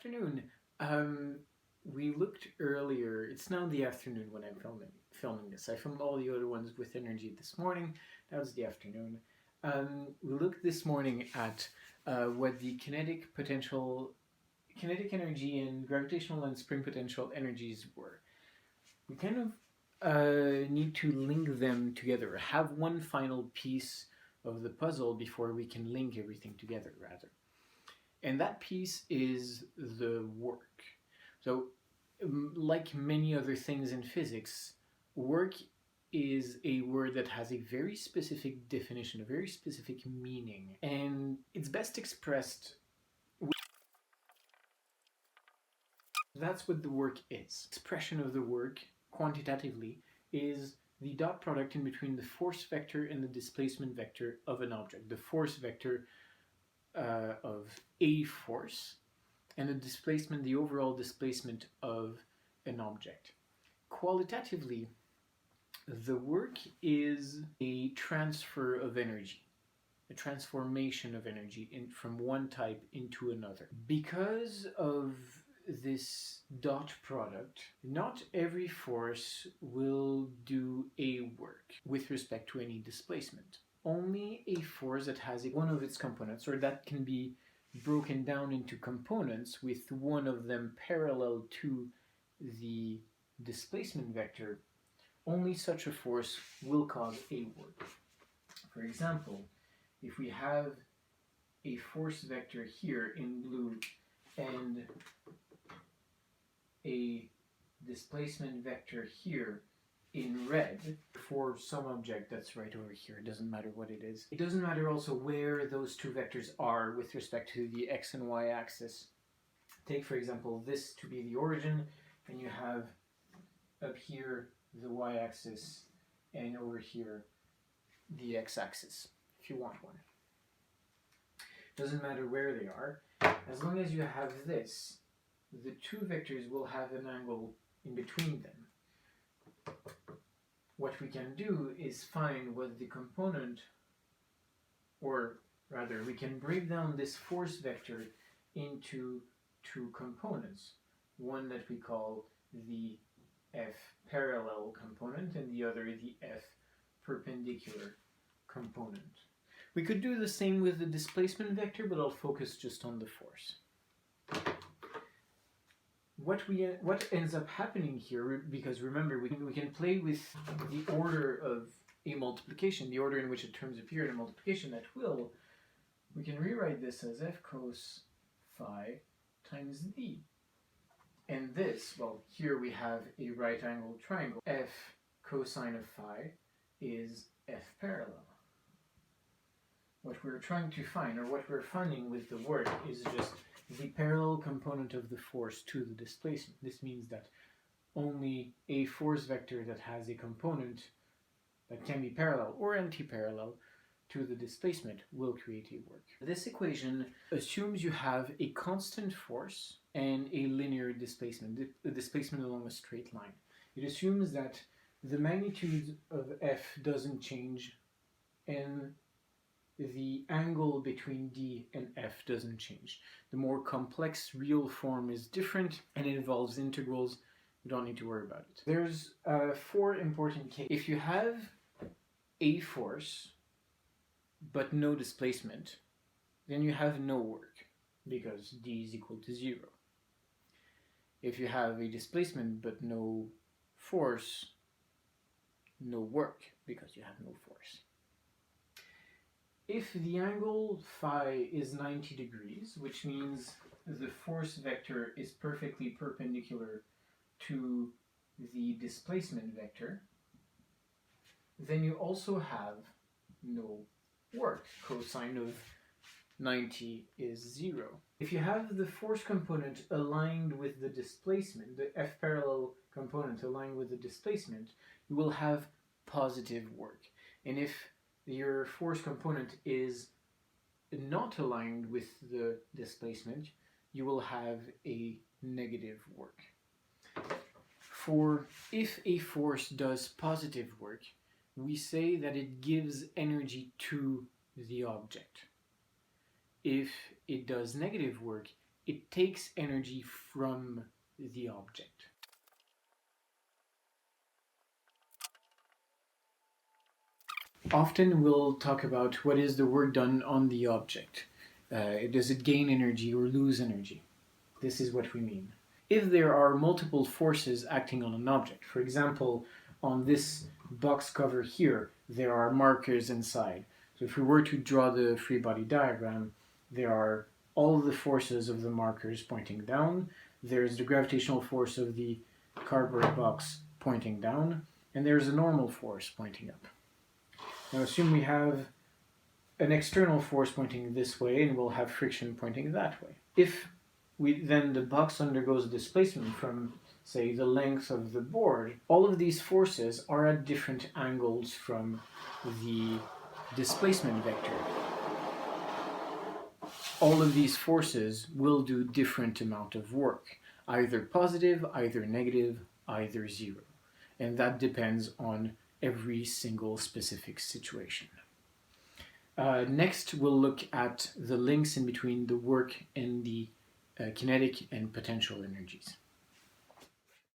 afternoon. We looked earlier. It's now the afternoon when I'm filming this. I filmed all the other ones with energy this morning. That was the afternoon. We looked this morning at what the kinetic energy, and gravitational and spring potential energies were. We kind of need to link them together. Have one final piece of the puzzle before we can link everything together, rather. And that piece is the work. So, like many other things in physics, work is a word that has a very specific definition, a very specific meaning, and it's best expressed. That's what the work is. Expression of the work, quantitatively, is the dot product in between the force vector and the displacement vector of an object. The force vector of a force, and the displacement, the overall displacement of an object. Qualitatively, the work is a transfer of energy, a transformation of energy from one type into another. Because of this dot product, not every force will do a work with respect to any displacement. Only a force that has one of its components, or that can be broken down into components with one of them parallel to the displacement vector, only such a force will cause a work. For example, if we have a force vector here in blue and a displacement vector here in red for some object that's right over here, it doesn't matter what it is. It doesn't matter also where those two vectors are with respect to the x and y axis. Take, for example, this to be the origin, and you have up here the y-axis, and over here the x-axis, if you want one. Doesn't matter where they are. As long as you have this, the two vectors will have an angle in between them. What we can do is find what the component, or rather, we can break down this force vector into two components. One that we call the F parallel component, and the other the F perpendicular component. We could do the same with the displacement vector, but I'll focus just on the force. What ends up happening here, because remember, we can play with the order of a multiplication, the order in which the terms appear in a multiplication at will. We can rewrite this as f cos phi times d. And this, well, here we have a right-angled triangle. F cosine of phi is f parallel. What we're trying to find, or what we're finding with the work, is just the parallel component of the force to the displacement. This means that only a force vector that has a component that can be parallel or anti-parallel to the displacement will create a work. This equation assumes you have a constant force and a linear displacement, the displacement along a straight line. It assumes that the magnitude of f doesn't change and the angle between d and f doesn't change. The more complex real form is different and it involves integrals. You don't need to worry about it. There's four important cases. If you have a force but no displacement, then you have no work because d is equal to 0. If you have a displacement but no force, no work because you have no force. If the angle phi is 90 degrees, which means the force vector is perfectly perpendicular to the displacement vector, then you also have no work. Cosine of 90 is 0. If you have the force component aligned with the displacement, the F parallel component aligned with the displacement, you will have positive work. And if your force component is not aligned with the displacement, you will have a negative work. For if a force does positive work, we say that it gives energy to the object. If it does negative work, it takes energy from the object. Often we'll talk about what is the work done on the object. Does it gain energy or lose energy? This is what we mean. If there are multiple forces acting on an object, for example, on this box cover here, there are markers inside. So if we were to draw the free body diagram, there are all of the forces of the markers pointing down. There's the gravitational force of the cardboard box pointing down, and there's a normal force pointing up. Now assume we have an external force pointing this way, and we'll have friction pointing that way. If then the box undergoes displacement from, say, the length of the board, all of these forces are at different angles from the displacement vector. All of these forces will do different amount of work, either positive, either negative, either zero. And that depends on every single specific situation. Next, we'll look at the links in between the work and the kinetic and potential energies.